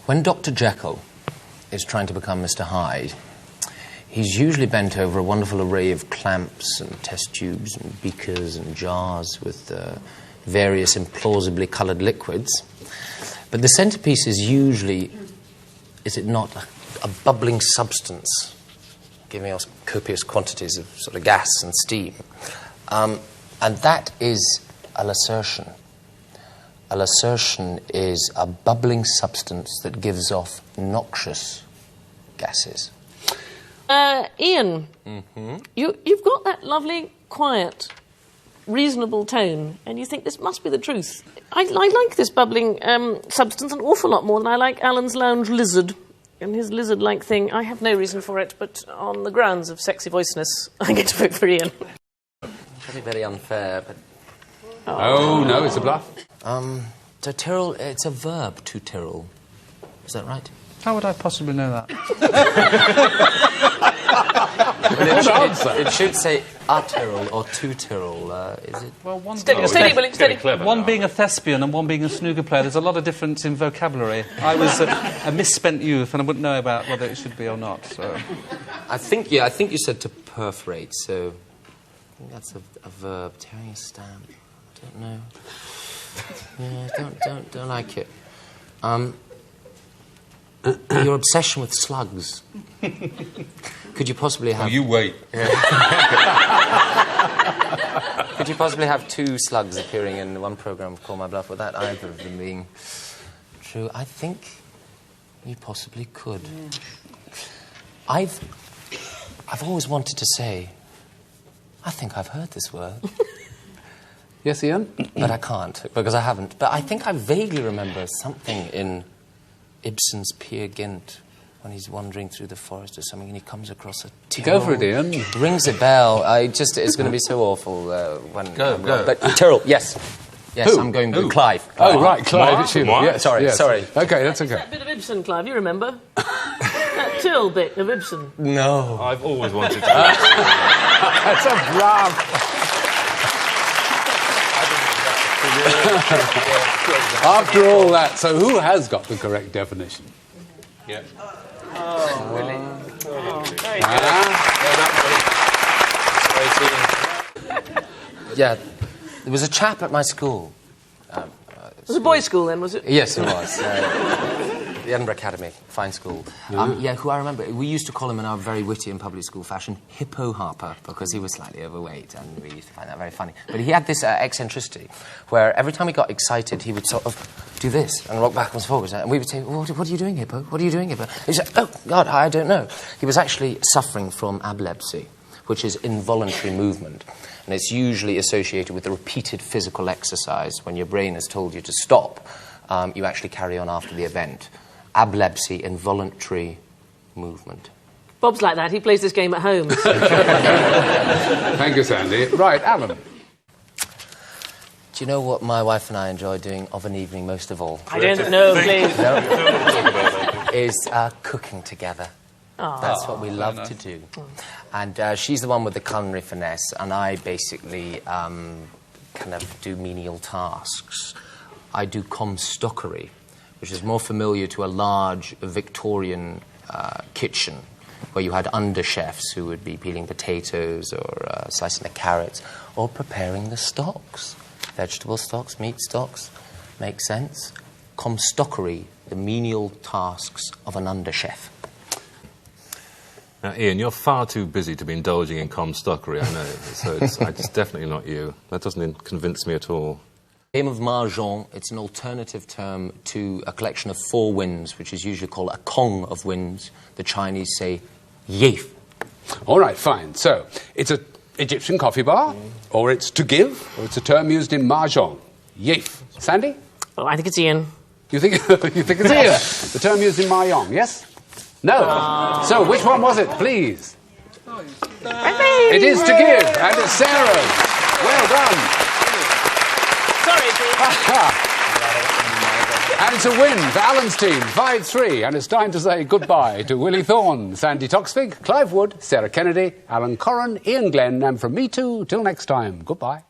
When Dr. Jekyll is trying to become Mr. Hyde, he's usually bent over a wonderful array of clamps and test tubes and beakers and jars with various implausibly coloured liquids. But the centrepiece is usually, is it not, a bubbling substance, giving us copious quantities of sort of gas and steam. And that is a lacertium. A lacertium is a bubbling substance that gives off noxious gases. Ian, you've got that lovely, quiet, reasonable tone, and you think this must be the truth. I like this bubbling substance an awful lot more than I like Alan's lounge lizard and his lizard-like thing. I have no reason for it, but on the grounds of sexy voiceness, I get to vote for Ian. Probably very unfair, but... Oh, no, it's a bluff. To Tyrrell, it's a verb, to Tyrrell. Is that right? How would I possibly know that? Well, it should say a Tyrrell or to Tyrrell, is it? Well, one Steady. One being a thespian and one being a snooker player, there's a lot of difference in vocabulary. I was a misspent youth and I wouldn't know about whether it should be or not, so... I think you said to perforate, so... I think that's a verb. Tearing a stamp. I don't know. Yeah, don't like it. Your obsession with slugs. Could you possibly have... Oh, you wait. Could you possibly have two slugs appearing in one programme called My Bluff without either of them being true? I think you possibly could. I've always wanted to say, I think I've heard this word. Yes, Ian? But I can't, because I haven't. But I think I vaguely remember something in Ibsen's Peer Gynt, when he's wandering through the forest or something, and he comes across a Tyrrell. Go for it, Ian. Rings a bell. It's going to be so awful when... Go. But Tyrrell, yes. Yes, Who? I'm going with Clive. Oh, right, Clive. It's you. Yeah, sorry. OK, that's OK. That bit of Ibsen, Clive, you remember? That Tyrrell bit of Ibsen. No. I've always wanted to. That's a bluff. After all that, so who has got the correct definition? Yeah. Oh, really? Yeah, there was a chap at my school. It was a boys' school then, was it? Yes, it was. The Edinburgh Academy, fine school. Who I remember, we used to call him in our very witty and public school fashion, Hippo Harper, because he was slightly overweight, and we used to find that very funny. But he had this eccentricity, where every time he got excited, he would sort of do this and rock backwards and forwards, and we would say, what are you doing, Hippo? What are you doing, Hippo? He said, oh, God, I don't know. He was actually suffering from ablebsy, which is involuntary movement. And it's usually associated with a repeated physical exercise. When your brain has told you to stop, you actually carry on after the event. Ablebsy, involuntary movement. Bob's like that. He plays this game at home. Thank you, Sandy. Right, Alan. Do you know what my wife and I enjoy doing of an evening most of all? I don't know, please. Is cooking together. Oh. That's what we love to do. And she's the one with the culinary finesse, and I basically kind of do menial tasks. I do comstockery, which is more familiar to a large Victorian kitchen, where you had under chefs who would be peeling potatoes or slicing the carrots or preparing the stocks. Vegetable stocks, meat stocks, makes sense. Comstockery, the menial tasks of an under chef. Now, Ian, you're far too busy to be indulging in comstockery, I know, so it's definitely not you. That doesn't convince me at all. Game of Mahjong, it's an alternative term to a collection of four winds, which is usually called a Kong of winds. The Chinese say, yef. All right, fine. So, it's an Egyptian coffee bar, or it's to give, or it's a term used in Mahjong. Yef. Sandy? Oh, I think it's Ian. You think it's Ian? The term used in Mahjong, yes? No. So, which one was it, please? It is to give, and it's Sarah's. Well done. Sorry, Pete. And it's a win for Alan's team, 5-3. And it's time to say goodbye to Willie Thorne, Sandy Toksvig, Clive Wood, Sarah Kennedy, Alan Corran, Ian Glenn, and from me too, till next time, goodbye.